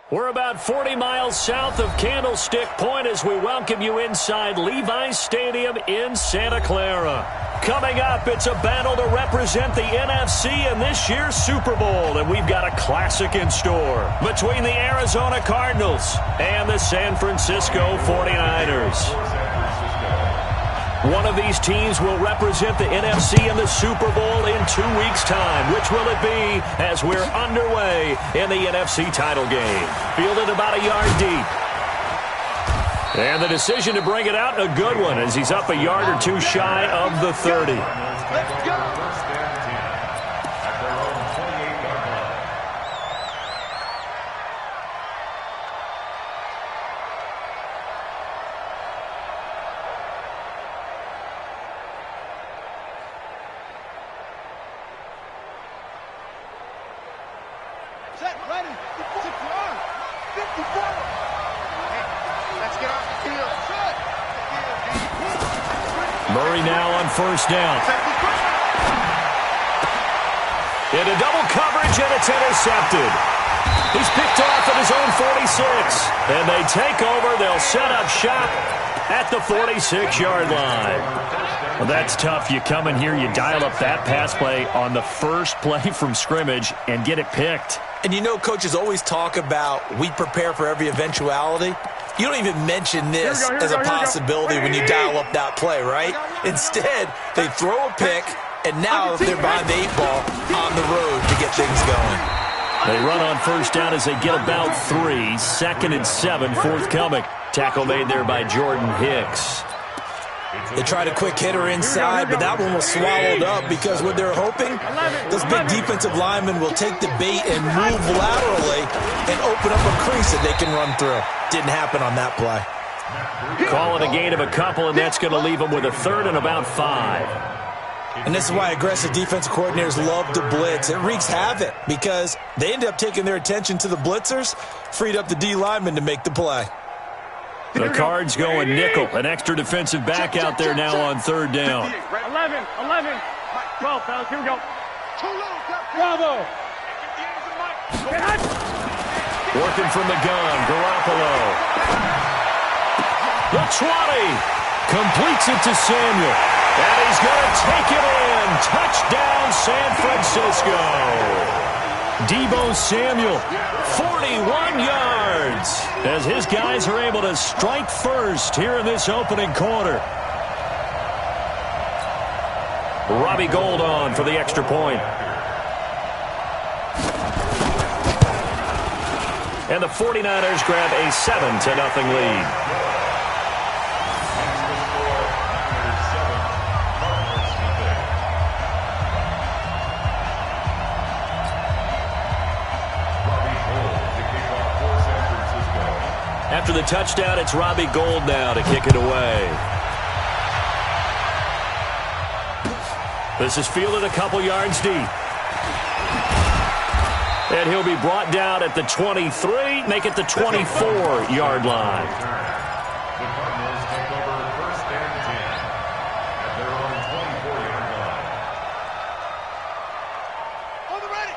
We're about 40 miles south of Candlestick Point as we welcome you inside Levi's Stadium in Santa Clara. Coming up, it's a battle to represent the NFC in this year's Super Bowl, and we've got a classic in store between the Arizona Cardinals and the San Francisco 49ers. One of these teams will represent the NFC in the Super Bowl in 2 weeks' time. Which will it be as we're underway in the NFC title game? Fielded about a yard deep. And the decision to bring it out, a good one, as he's up a yard or two shy of the 30. Let's go. Murray now on first down. Into double coverage, and it's intercepted. He's picked off at his own 46. And they take over. They'll set up shop at the 46-yard line. Well, that's tough. You come in here, you dial up that pass play on the first play from scrimmage and get it picked. And you know, coaches always talk about we prepare for every eventuality. You don't even mention this as a possibility when you dial up that play, right? Instead, they throw a pick, and now they're behind the 8-ball on the road to get things going. They run on first down as they get about 3. 2nd and 7, forthcoming. Tackle made there by Jordan Hicks. They tried a quick hitter inside, but that one was swallowed up because what they're hoping, those big defensive linemen will take the bait and move laterally and open up a crease that they can run through. Didn't happen on that play. Calling a gain of a couple, and that's going to leave them with a 3rd and about 5. And this is why aggressive defensive coordinators love to blitz. It wreaks havoc because they end up taking their attention to the blitzers, freed up the D lineman to make the play. The Cards going nickel. An extra defensive back out there now on 3rd down. 11, 12, fellas, here we go. Bravo. Working from the gun, Garoppolo. The 20. Completes it to Samuel. And he's going to take it in. Touchdown, San Francisco. Deebo Samuel, 41 yards, as his guys are able to strike first here in this opening quarter. Robbie Gould on for the extra point. And the 49ers grab a 7-0 lead. After the touchdown, it's Robbie Gould now to kick it away. This is fielded a couple yards deep. And he'll be brought down at the 23, make it the 24-yard line.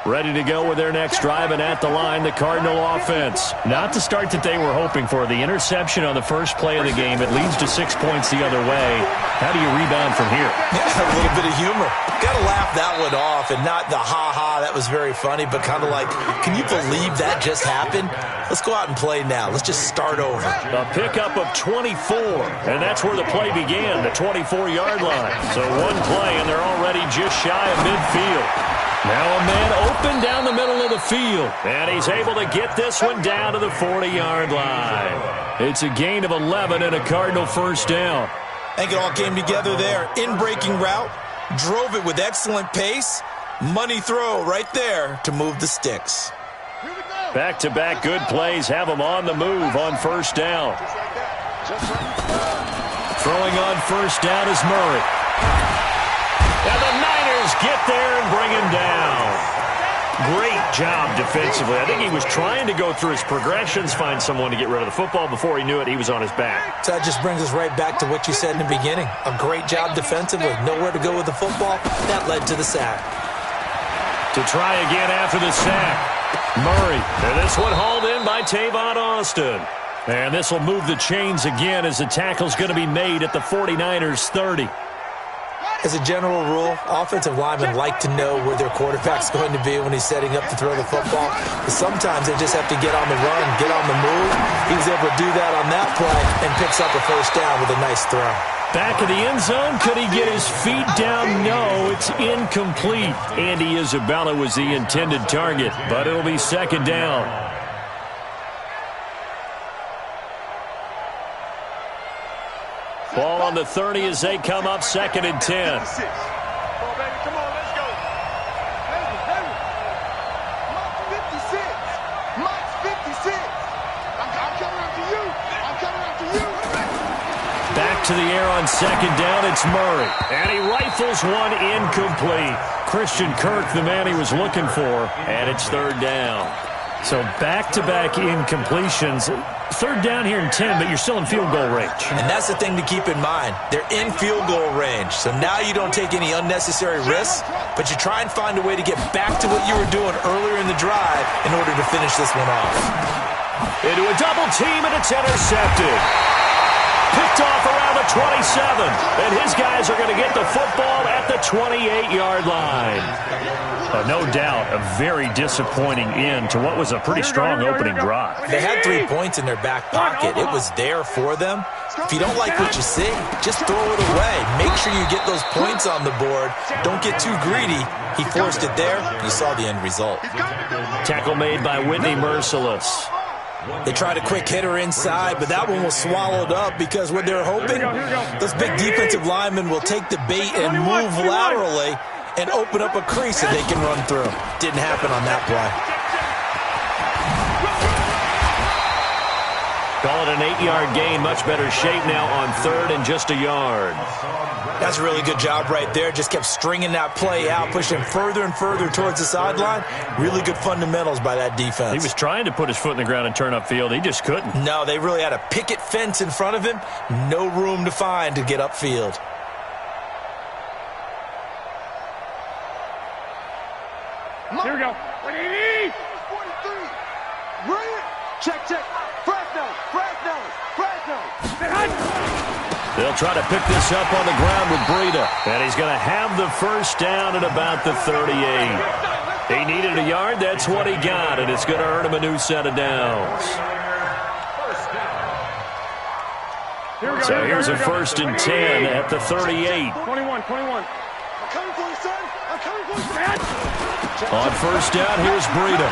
Ready to go with their next drive, and at the line, the Cardinal offense. Not the start that they were hoping for. The interception on the first play of the game, it leads to 6 points the other way. How do you rebound from here? Yeah, a little bit of humor. Got to laugh that one off, and not the ha-ha, that was very funny, but kind of like, can you believe that just happened? Let's go out and play now. Let's just start over. A pickup of 24, and that's where the play began, the 24-yard line. So one play, and they're already just shy of midfield. Now a man open down the middle of the field, and he's able to get this one down to the 40-yard line. It's a gain of 11 and a Cardinal first down. I think it all came together there. In-breaking route, drove it with excellent pace. Money throw right there to move the sticks. Back-to-back good plays have them on the move on first down. Throwing on first down is Murray. And the Niners get there and bring him down. Great job defensively. I think he was trying to go through his progressions, find someone to get rid of the football. Before he knew it, he was on his back. So that just brings us right back to what you said in the beginning. A great job defensively. Nowhere to go with the football. That led to the sack. To try again after the sack. Murray. And this one hauled in by Tavon Austin. And this will move the chains again as the tackle's going to be made at the 49ers 30. As a general rule, offensive linemen like to know where their quarterback's going to be when he's setting up to throw the football. But sometimes they just have to get on the run, get on the move. He was able to do that on that play and picks up a first down with a nice throw. Back of the end zone. Could he get his feet down? No, it's incomplete. Andy Isabella was the intended target, but it'll be second down. Ball on the 30 as they come up, second and 10. Come on, baby. Come on, let's go. Baby. Mike's 56. I'm coming after you. I'm coming after you. Back to the air on second down. It's Murray. And he rifles one incomplete. Christian Kirk, the man he was looking for, and it's third down. So back-to-back incompletions. Third down here in 10, but you're still in field goal range. And that's the thing to keep in mind. They're in field goal range. So now you don't take any unnecessary risks, but you try and find a way to get back to what you were doing earlier in the drive in order to finish this one off. Into a double team, and it's intercepted. Picked off around the 27. And his guys are going to get the football at the 28-yard line. No doubt, a very disappointing end to what was a pretty strong opening drive. They had 3 points in their back pocket. It was there for them. If you don't like what you see, just throw it away. Make sure you get those points on the board. Don't get too greedy. He forced it there. You saw the end result. Tackle made by Whitney Merciless. They tried a quick hitter inside, but that one was swallowed up because what they're hoping, those big defensive linemen will take the bait and move laterally and open up a crease that they can run through. Didn't happen on that play. Call it an 8-yard gain. Much better shape now on third and just a yard. That's a really good job right there. Just kept stringing that play out, pushing further and further towards the sideline. Really good fundamentals by that defense. He was trying to put his foot in the ground and turn upfield. He just couldn't. No, they really had a picket fence in front of him. No room to find to get upfield. Here we go. What do you need? 43. Brilliant. Check. Fresno. They'll try to pick this up on the ground with Breida. And he's going to have the first down at about the 38. He needed a yard. That's what he got. And it's going to earn him a new set of downs. So here's a first and 10 at the 38. 21. I'm coming for you, son. I'm coming for you, man. On first down, here's Breida.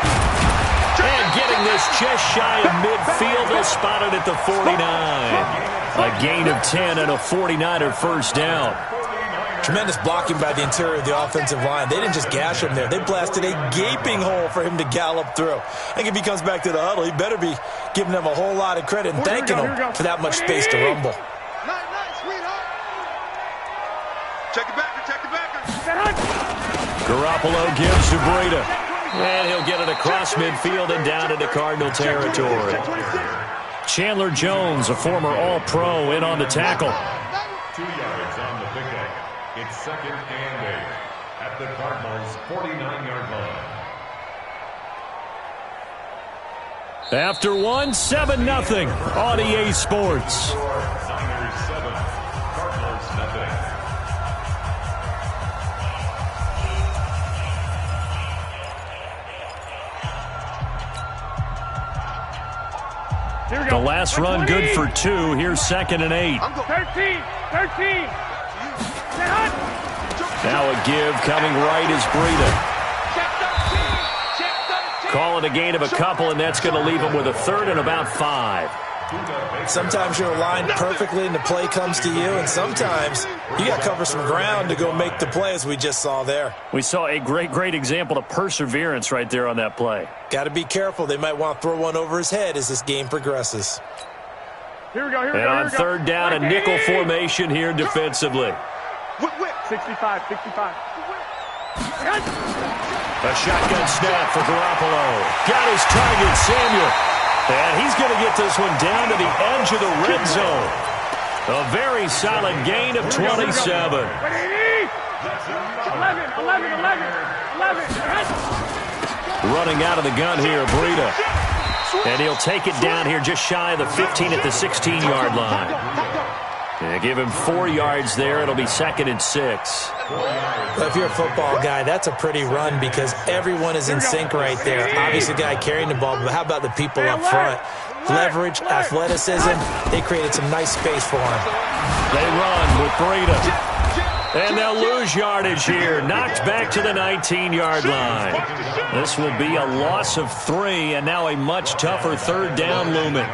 And getting this just shy of midfield. They'll spot it at the 49. A gain of 10 and a 49er first down. Tremendous blocking by the interior of the offensive line. They didn't just gash him there. They blasted a gaping hole for him to gallop through. I think if he comes back to the huddle, he better be giving them a whole lot of credit and thanking them for that much space to rumble. Nice, sweetheart. Check it back. Garoppolo gives to Breida. And he'll get it across midfield and down into Cardinal territory. Chandler Jones, a former All-Pro, in on the tackle. 2 yards on the pickup. It's second and 8 at the Cardinals' 49-yard line. After 7-0 on EA Sports. Niners 7, Cardinals nothing. The last run good for 2. Here's second and 8. 13. Now a give coming right is Breida. Call it a gain of a couple, and that's going to leave him with a third and about 5. Sometimes you're aligned perfectly and the play comes to you, and sometimes you got to cover some ground to go make the play, as we just saw there. We saw a great example of perseverance right there on that play. Got to be careful. They might want to throw one over his head as this game progresses. Here we go. And on third down, a nickel formation here defensively. 65. A shotgun snap for Garoppolo. Got his target, Samuel. And he's going to get this one down to the edge of the red zone. A very solid gain of 27. 11. Running out of the gun here, Breida. And he'll take it down here just shy of the 15 at the 16-yard line. And give him 4 yards there. It'll be 2nd and 6. Well, if you're a football guy, that's a pretty run because everyone is in sync right there. Obviously, the guy carrying the ball, but how about the people up front? Leverage, athleticism, they created some nice space for him. They run with Breida. And they'll lose yardage here. Knocked back to the 19-yard line. This will be a loss of 3, and now a much tougher 3rd down looming.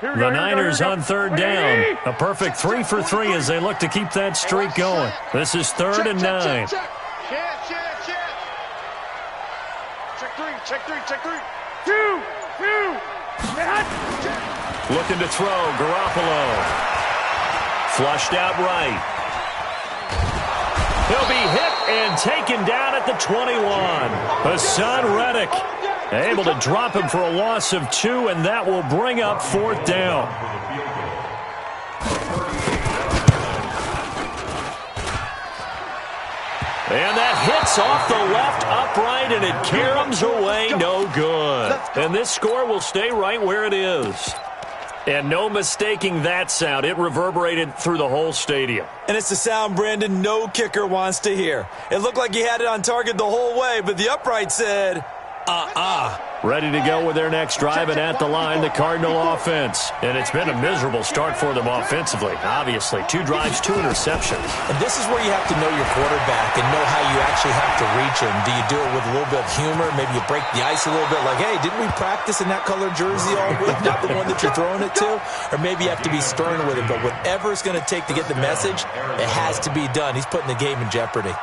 The Niners on 3rd down. A perfect 3 for 3 as they look to keep that streak going. This is 3rd and 9. Check three. 2. Looking to throw, Garoppolo. Flushed out right. He'll be hit and taken down at the 21. Hassan Reddick able to drop him for a loss of 2, and that will bring up 4th down. And that hits off the left upright, and it caroms away no good. And this score will stay right where it is. And no mistaking that sound. It reverberated through the whole stadium. And it's the sound, Brandon, no kicker wants to hear. It looked like he had it on target the whole way, but the upright said, Ready to go with their next drive, and at the line, the Cardinal offense. And it's been a miserable start for them offensively, obviously. 2 drives, 2 interceptions. And this is where you have to know your quarterback and know how you actually have to reach him. Do you do it with a little bit of humor? Maybe you break the ice a little bit, like, hey, didn't we practice in that colored jersey all week, not the one that you're throwing it to? Or maybe you have to be stern with it, but whatever it's going to take to get the message, it has to be done. He's putting the game in jeopardy.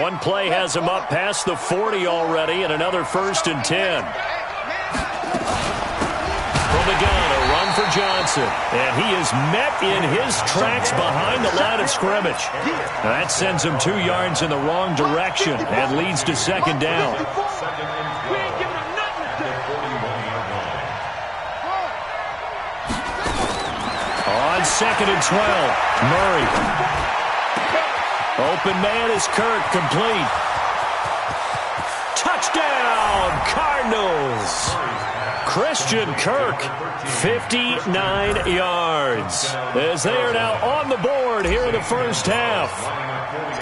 One play has him up past the 40 already, and another 1st and 10. From the gun, a run for Johnson. And he is met in his tracks behind the line of scrimmage. That sends him 2 yards in the wrong direction and leads to 2nd down. On 2nd and 12, Murray. Open man is Kirk, complete. Touchdown, Cardinals. Christian Kirk, 59 yards. As they are now on the board here in the first half.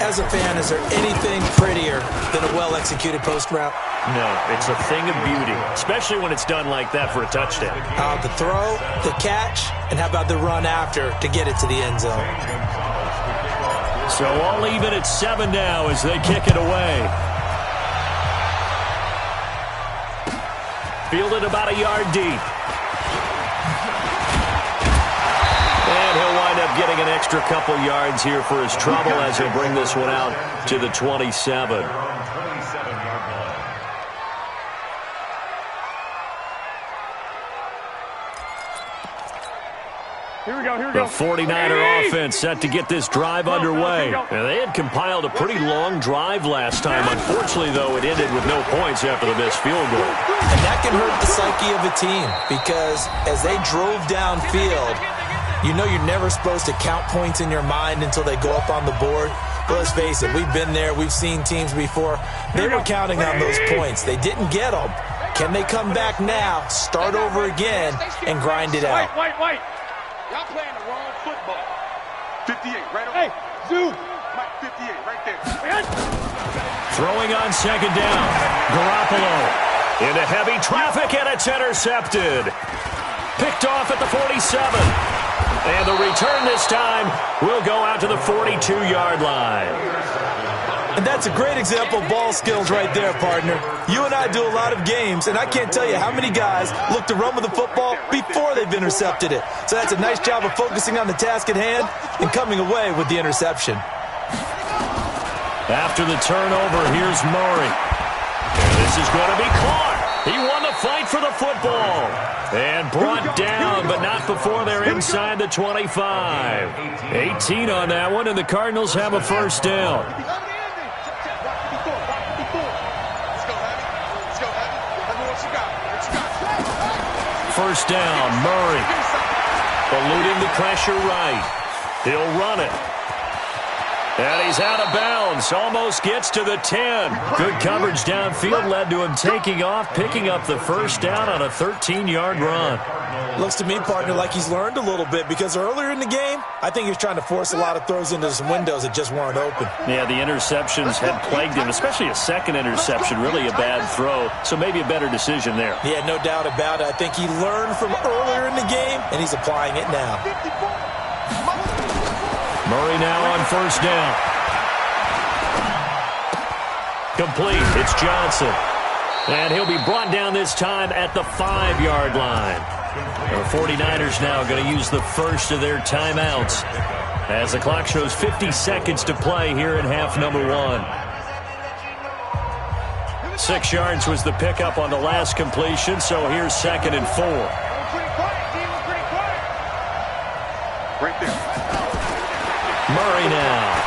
As a fan, is there anything prettier than a well-executed post route? No, it's a thing of beauty, especially when it's done like that for a touchdown. The throw, the catch, and how about the run after to get it to the end zone? So all even at 7 now as they kick it away. Fielded about a yard deep. And he'll wind up getting an extra couple yards here for his trouble as he'll bring this one out to the 27. The 49er offense set to get this drive underway. Now, they had compiled a pretty long drive last time. Unfortunately, though, it ended with no points after the missed field goal. And that can hurt the psyche of a team because as they drove downfield, you know you're never supposed to count points in your mind until they go up on the board. But let's face it, we've been there. We've seen teams before. They were counting on those points. They didn't get them. Can they come back now, start over again, and grind it out? Wait. Y'all playing the wrong football. 58, right over. Hey, Zoo. Mike, 58, right there. Throwing on 2nd down. Garoppolo into heavy traffic, and it's intercepted. Picked off at the 47. And the return this time will go out to the 42-yard line. And that's a great example of ball skills right there, partner. You and I do a lot of games, and I can't tell you how many guys look to run with the football before they've intercepted it. So that's a nice job of focusing on the task at hand and coming away with the interception. After the turnover, here's Murray. And this is going to be caught. He won the fight for the football. And brought down, but not before they're inside the 25. 18 on that one, and the Cardinals have a 1st down. first down. Murray eluding the pressure right. He'll run it. And he's out of bounds. Almost gets to the 10. Good coverage downfield led to him taking off, picking up the first down on a 13-yard run. Looks to me, partner, like he's learned a little bit because earlier in the game, I think he was trying to force a lot of throws into some windows that just weren't open. Yeah, the interceptions had plagued him, especially a second interception, really a bad throw. So maybe a better decision there. Yeah, no doubt about it. I think he learned from earlier in the game, and he's applying it now. Murray now on first down. Complete. It's Johnson. And he'll be brought down this time at the 5-yard line. The 49ers now going to use the first of their timeouts as the clock shows 50 seconds to play here in half number 1. 6 yards was the pickup on the last completion, so here's 2nd and 4. Right there. Murray now.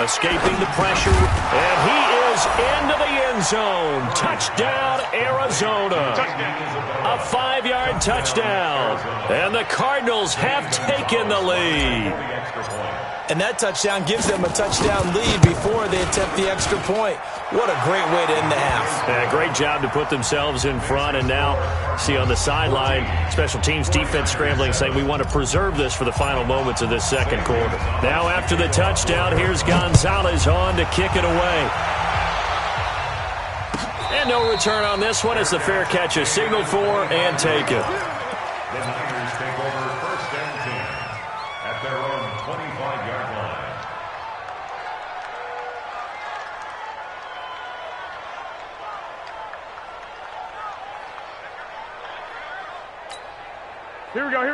Escaping the pressure, and he is into the end zone. Touchdown, Arizona. A 5-yard touchdown. And the Cardinals have taken the lead. And that touchdown gives them a touchdown lead before they attempt the extra point. What a great way to end the half. Yeah, great job to put themselves in front. And now, see on the sideline, special teams defense scrambling, saying we want to preserve this for the final moments of this second quarter. Now after the touchdown, here's Gonzalez on to kick it away. And no return on this one as the fair catch is signaled for and taken. The Niners take over 1st and 10 at their own 25-yard line.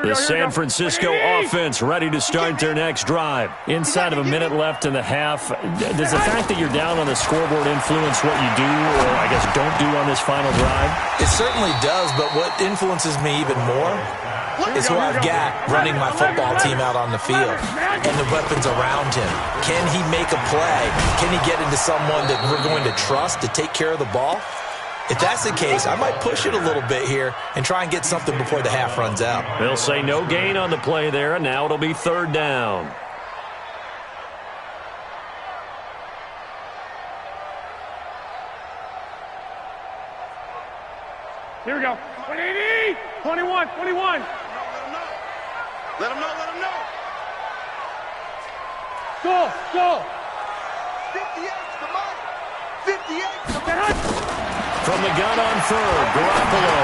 The San Francisco offense ready to start their next drive. Inside of a minute left in the half. Does the fact that you're down on the scoreboard influence what you do, or I guess don't do on this final drive? It certainly does, but what influences me even more is who I've got running my football team out on the field and the weapons around him. Can he make a play? Can he get into someone that we're going to trust to take care of the ball? If that's the case, I might push it a little bit here and try and get something before the half runs out. They'll say no gain on the play there, and now it'll be 3rd down. Here we go. 180! 21, 21. Let him know, let him know. Go, go. 58 to Mike. 58 to Mike. From the gun on 3rd, Garoppolo.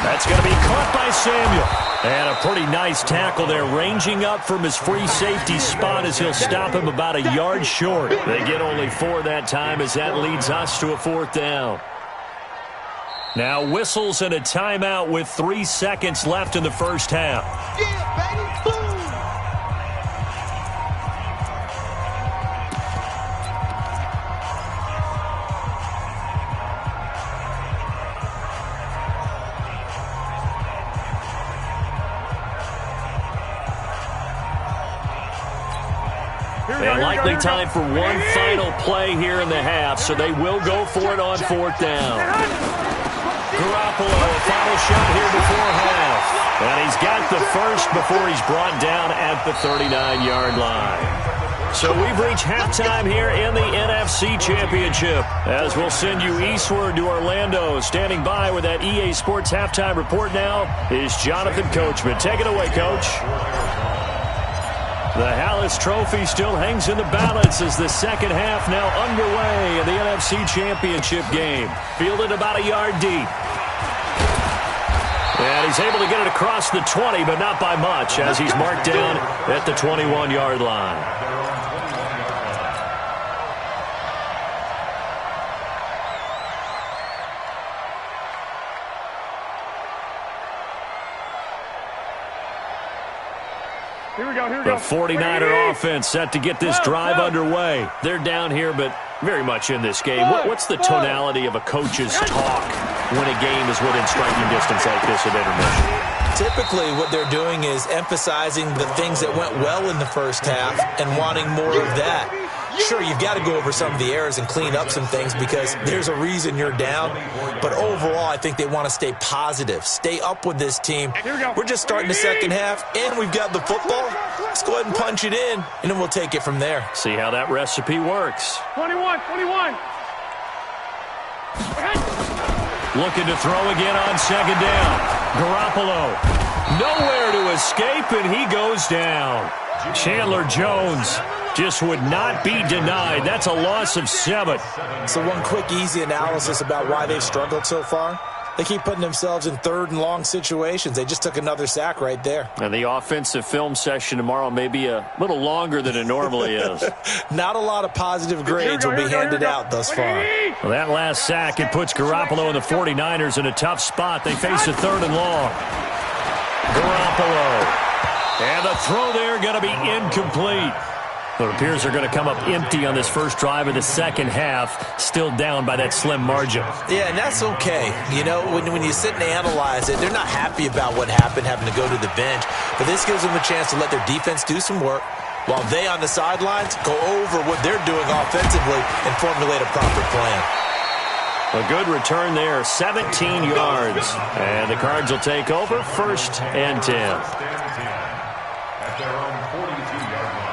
That's going to be caught by Samuel. And a pretty nice tackle there, ranging up from his free safety spot as he'll stop him about a yard short. They get only 4 that time as that leads us to a 4th down. Now whistles and a timeout with 3 seconds left in the first half. Yeah, baby, boom. And likely time for one final play here in the half, so they will go for it on 4th down. Garoppolo, a final shot here before half. And he's got the first before he's brought down at the 39-yard line. So we've reached halftime here in the NFC Championship. As we'll send you eastward to Orlando. Standing by with that EA Sports halftime report now is Jonathan Coachman. Take it away, Coach. The Hallis Trophy still hangs in the balance as the second half now underway in the NFC Championship game. Fielded about a yard deep. And he's able to get it across the 20, but not by much as he's marked down at the 21-yard line. Here we go, here we The go. 49er offense set to get this drive underway. They're down here, but very much in this game. What's the tonality of a coach's talk when a game is within striking distance like this at intermission? Typically, what they're doing is emphasizing the things that went well in the first half and wanting more of that. Sure, you've got to go over some of the errors and clean up some things because there's a reason you're down. But overall, I think they want to stay positive, stay up with this team. We're just starting the second half, and we've got the football. Let's go ahead and punch it in, and then we'll take it from there. See how that recipe works. 21. Looking to throw again on second down. Garoppolo. Nowhere to escape, and he goes down. Chandler Jones just would not be denied. That's a loss of 7. So one quick, easy analysis about why they've struggled so far. They keep putting themselves in third and long situations. They just took another sack right there. And the offensive film session tomorrow may be a little longer than it normally is. Not a lot of positive grades will be handed out thus far. Well, that last sack, it puts Garoppolo and the 49ers in a tough spot. They face a third and long. Garoppolo. And the throw there going to be incomplete. It appears they're going to come up empty on this first drive of the second half, still down by that slim margin. Yeah, and that's okay. You know, when you sit and analyze it, they're not happy about what happened, having to go to the bench. But this gives them a chance to let their defense do some work while they on the sidelines go over what they're doing offensively and formulate a proper plan. A good return there, 17 yards. And the Cards will take over, 1st and 10. At their own 42-yard line.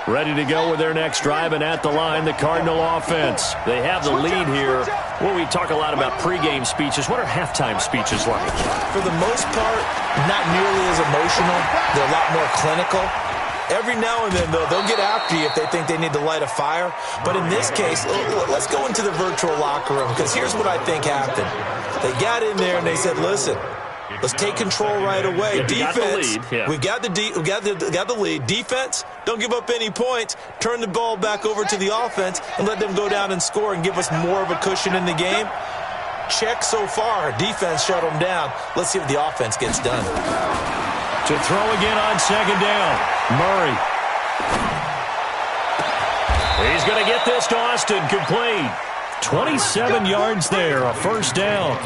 Ready to go with their next drive, and at the line, the Cardinal offense. They have the lead here. Well, we talk a lot about pregame speeches. What are halftime speeches like? For the most part, not nearly as emotional. They're a lot more clinical. Every now and then, though, they'll get after you if they think they need to light a fire. But in this case, let's go into the virtual locker room, because here's what I think happened. They got in there and they said, listen, let's take control right away. Yeah, defense, we've got the lead. Defense, don't give up any points. Turn the ball back over to the offense and let them go down and score and give us more of a cushion in the game. Check so far. Defense shut them down. Let's see what the offense gets done. To throw again on second down. Murray. He's going to get this to Austin, complete. 27 yards there, a first down.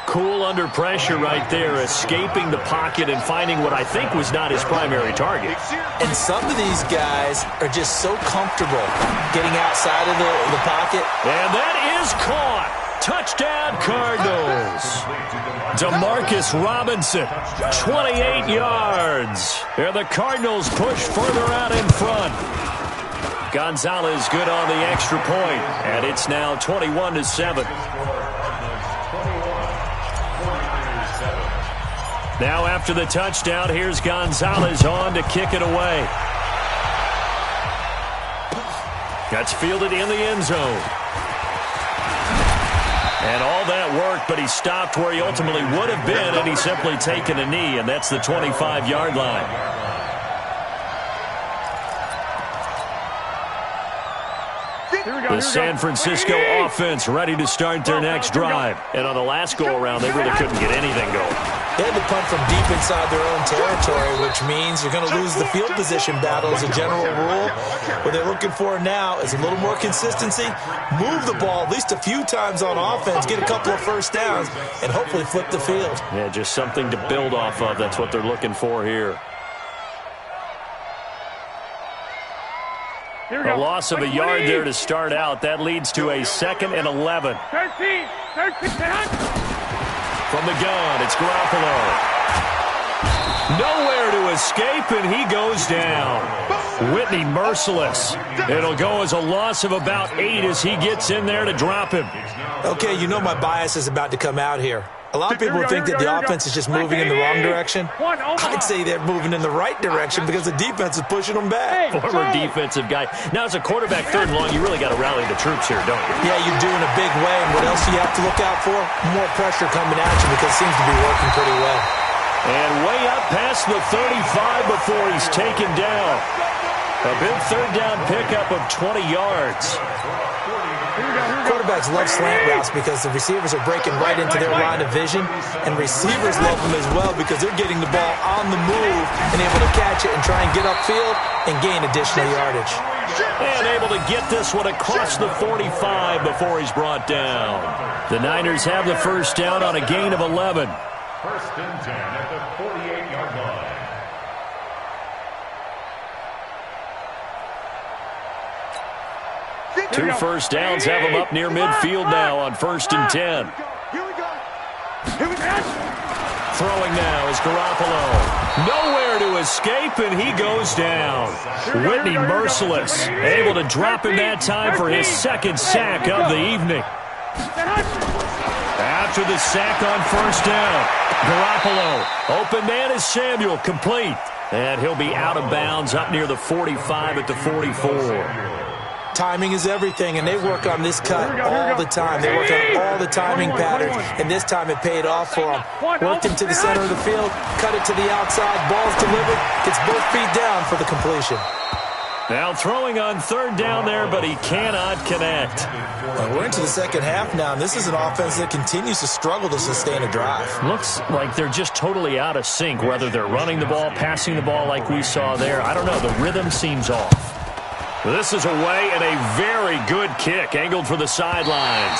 Cool under pressure right there, escaping the pocket and finding what I think was not his primary target. And some of these guys are just so comfortable getting outside of the pocket. And that is caught. Touchdown, Cardinals. Demarcus Robinson, 28 yards. And the Cardinals push further out in front. Gonzalez good on the extra point, and it's now 21-7. Now after the touchdown, here's Gonzalez on to kick it away. That's fielded in the end zone. And all that worked, but he stopped where he ultimately would have been, and he's simply taken a knee, and that's the 25-yard line. The San Francisco offense ready to start their next drive. And on the last go-around, they really couldn't get anything going. They had to punt from deep inside their own territory, which means you're going to lose the field position battle as a general rule. What they're looking for now is a little more consistency, move the ball at least a few times on offense, get a couple of first downs, and hopefully flip the field. Yeah, just something to build off of. That's what they're looking for here. A loss of a yard there to start out. That leads to a 2nd and 11. 13. From the gun, it's Garoppolo. Nowhere to escape, and he goes down. Whitney merciless. It'll go as a loss of about 8 as he gets in there to drop him. Okay, you know my bias is about to come out here. A lot of people think that the offense is just moving in the wrong direction. I'd say they're moving in the right direction because the defense is pushing them back. Former defensive guy. Now, as a quarterback, 3rd and long, you really got to rally the troops here, don't you? Yeah, you do in a big way. And what else do you have to look out for? More pressure coming at you because it seems to be working pretty well. And way up past the 35 before he's taken down. A big 3rd down pickup of 20 yards. Quarterbacks love slant routes because the receivers are breaking right into their line of vision, and receivers love them as well because they're getting the ball on the move and able to catch it and try and get upfield and gain additional yardage. And able to get this one across the 45 before he's brought down. The Niners have the first down on a gain of 11. 1st and 10 at the 48-yard line. 2 first downs have them up near midfield now on 1st and 10. Here we go. Here we go. Throwing now is Garoppolo. Nowhere to escape, and he goes down. Whitney merciless. Able to drop him that time for his 2nd sack of the evening. After the sack on 1st down, Garoppolo. Open man is Samuel, complete. And he'll be out of bounds up near the 45 at the 44. Timing is everything, and they work on this cut all the time. They work on all the timing patterns, and this time it paid off for them. Worked him to the center of the field, cut it to the outside, ball's delivered, gets both feet down for the completion. Now throwing on 3rd down there, but he cannot connect. Well, we're into the 2nd half now, and this is an offense that continues to struggle to sustain a drive. Looks like they're just totally out of sync, whether they're running the ball, passing the ball like we saw there. I don't know. The rhythm seems off. This is away and a very good kick, angled for the sidelines.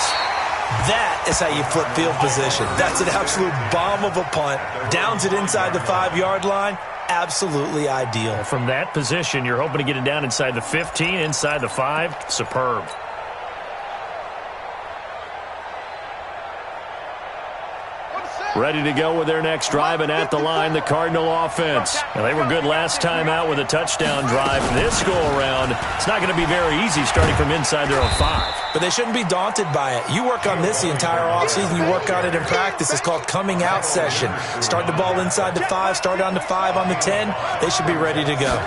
That is how you flip field position. That's an absolute bomb of a punt. Downs it inside the 5-yard line. Absolutely ideal. From that position, you're hoping to get it down inside the 15, inside the 5. Superb. Ready to go with their next drive, and at the line, the Cardinal offense. Now, they were good last time out with a touchdown drive. This go-around, it's not going to be very easy starting from inside their own 5. But they shouldn't be daunted by it. You work on this the entire offseason. You work on it in practice. It's called coming out session. Start the ball inside the 5, start on the 5, on the 10. They should be ready to go.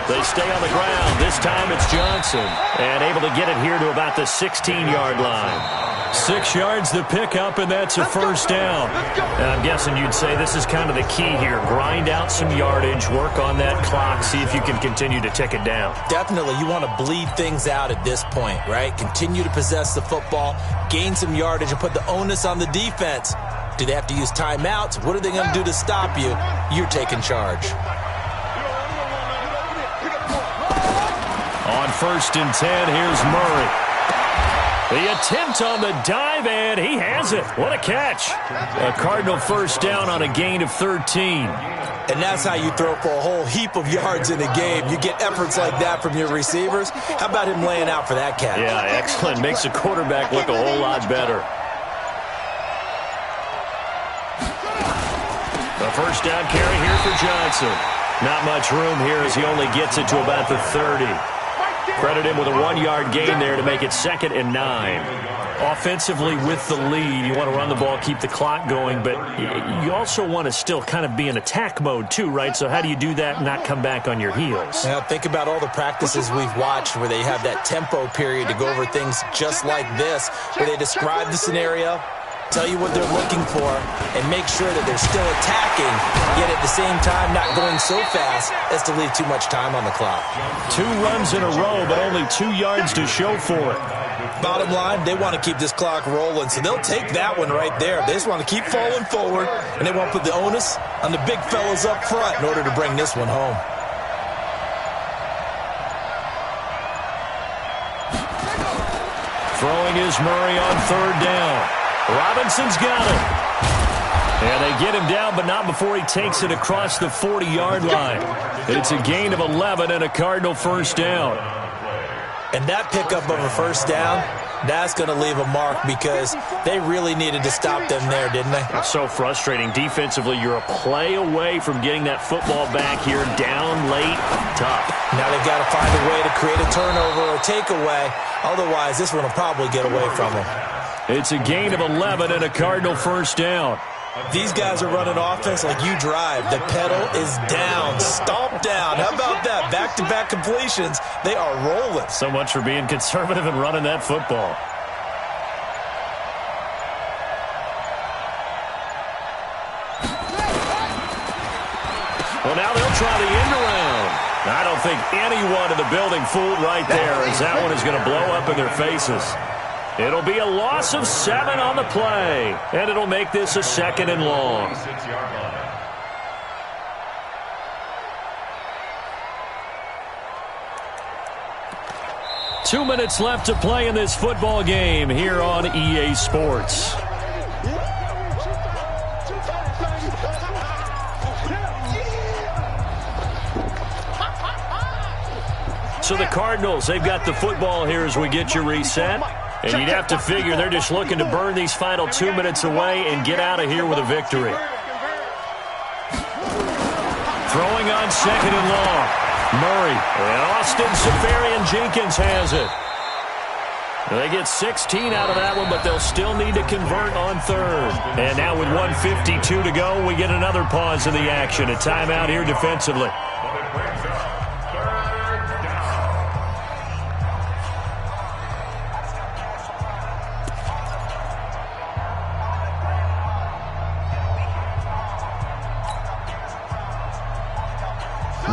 They stay on the ground. This time it's Johnson. And able to get it here to about the 16-yard line. 6 yards to pick up, and that's a 1st down. And I'm guessing you'd say this is kind of the key here. Grind out some yardage, work on that clock, see if you can continue to tick it down. Definitely. You want to bleed things out at this point, right? Continue to possess the football, gain some yardage, and put the onus on the defense. Do they have to use timeouts? What are they going to do to stop you? You're taking charge. On 1st and 10, here's Murray. The attempt on the dive, and he has it. What a catch. A Cardinal 1st down on a gain of 13. And that's how you throw for a whole heap of yards in a game. You get efforts like that from your receivers. How about him laying out for that catch? Yeah, excellent. Makes the quarterback look a whole lot better. The 1st down carry here for Johnson. Not much room here as he only gets it to about the 30. Credit him with a 1-yard gain there to make it 2nd and 9. Offensively with the lead, you want to run the ball, keep the clock going, but you also want to still kind of be in attack mode too, right? So how do you do that and not come back on your heels? Now, think about all the practices we've watched where they have that tempo period to go over things just like this, where they describe the scenario, tell you what they're looking for, and make sure that they're still attacking, yet at the same time not going so fast as to leave too much time on the clock. 2 runs in a row, but only 2 yards to show for it. Bottom line, they want to keep this clock rolling, so they'll take that one right there. They just want to keep falling forward, and they want to put the onus on the big fellas up front in order to bring this one home. Throwing is Murray on 3rd down. Robinson's got it. And they get him down, but not before he takes it across the 40-yard line. It's a gain of 11 and a Cardinal 1st down. And that pickup of a 1st down, that's going to leave a mark because they really needed to stop them there, didn't they? It's so frustrating. Defensively, you're a play away from getting that football back here. Down late, tough. Now they've got to find a way to create a turnover or takeaway. Otherwise, this one will probably get away from them. It's a gain of 11 and a Cardinal 1st down. These guys are running offense like you drive. The pedal is down, stomp down. How about that? Back-to-back completions. They are rolling. So much for being conservative and running that football. Well, now they'll try the end around. I don't think anyone in the building fooled right there, as that one is going to blow up in their faces. It'll be a loss of 7 on the play, and it'll make this a 2nd and long. 6-yard line. Two minutes left to play in this football game here on EA Sports. So the Cardinals, they've got the football here as we get you reset. And you'd have to figure they're just looking to burn these final 2 minutes away and get out of here with a victory. Throwing on second and long. Murray. And Austin Seferian-Jenkins has it. They get 16 out of that one, but they'll still need to convert on third. And now with 1:52 to go, we get another pause in the action. A timeout here defensively.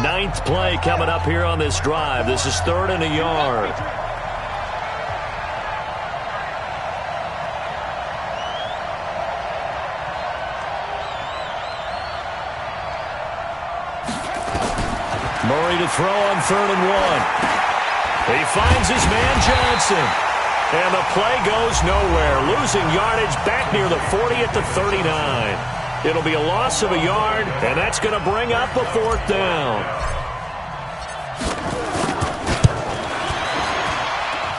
Ninth play coming up here on this drive. This is 3rd and a yard. Murray to throw on 3rd and 1. He finds his man Johnson. And the play goes nowhere. Losing yardage back near the 40 at the 39. It'll be a loss of a yard, and that's going to bring up a 4th down.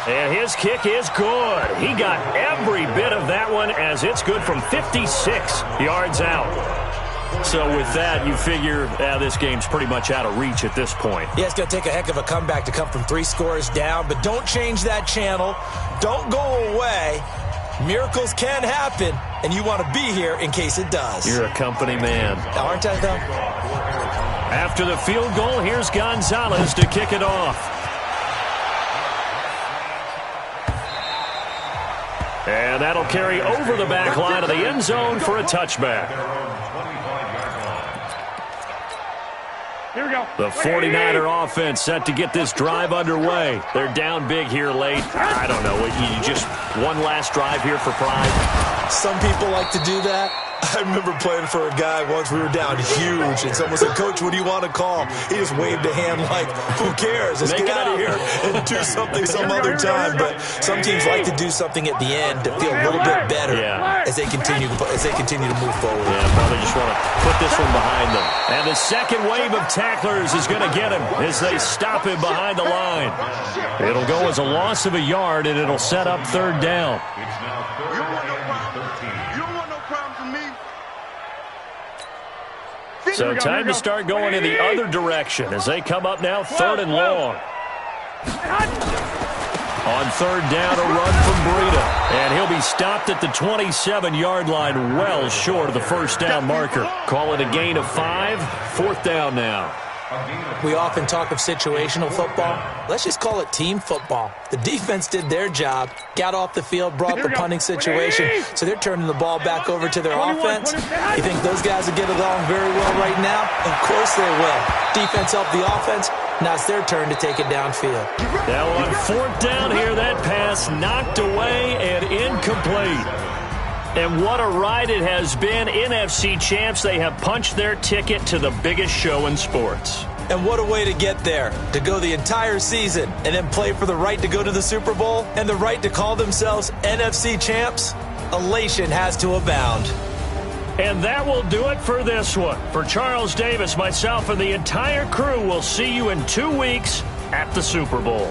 And his kick is good. He got every bit of that one as it's good from 56 yards out. So with that, you figure this game's pretty much out of reach at this point. Yeah, it's going to take a heck of a comeback to come from 3 scores down, but don't change that channel. Don't go away. Miracles can happen, and you want to be here in case it does. You're a company man. Aren't I, though? After the field goal, here's Gonzalez to kick it off. And that'll carry over the back line of the end zone for a touchback. Here we go. The 49er offense set to get this drive underway. They're down big here late. I don't know. You just one last drive here for pride. Some people like to do that. I remember playing for a guy once. We were down huge, and someone said, "Coach, what do you want to call?" He just waved a hand like, "Who cares? Let's get out of here and do something some other time." But some teams like to do something at the end to feel a little bit better as they continue to move forward. Yeah, probably just want to put this one behind them. And the second wave of tacklers is going to get him as they stop him behind the line. It'll go as a loss of a yard, and it'll set up 3rd down. It's now 3rd and 13. You don't want no problems with me. So time to start going in the other direction as they come up now 3rd and long. On 3rd down, a run from Breida. And he'll be stopped at the 27-yard line, well short of the 1st down marker. Call it a gain of 5, 4th down now. We often talk of situational football. Let's just call it team football. The defense did their job, got off the field, brought the punting situation, so they're turning the ball back over to their offense. You think those guys will get along very well right now? Of course they will. Defense helped the offense. Now it's their turn to take it downfield. Now on 4th down here, that pass knocked away and incomplete. And what a ride it has been. NFC champs, they have punched their ticket to the biggest show in sports. And what a way to get there, to go the entire season and then play for the right to go to the Super Bowl and the right to call themselves NFC champs. Elation has to abound. And that will do it for this one. For Charles Davis, myself, and the entire crew, we'll see you in 2 weeks at the Super Bowl.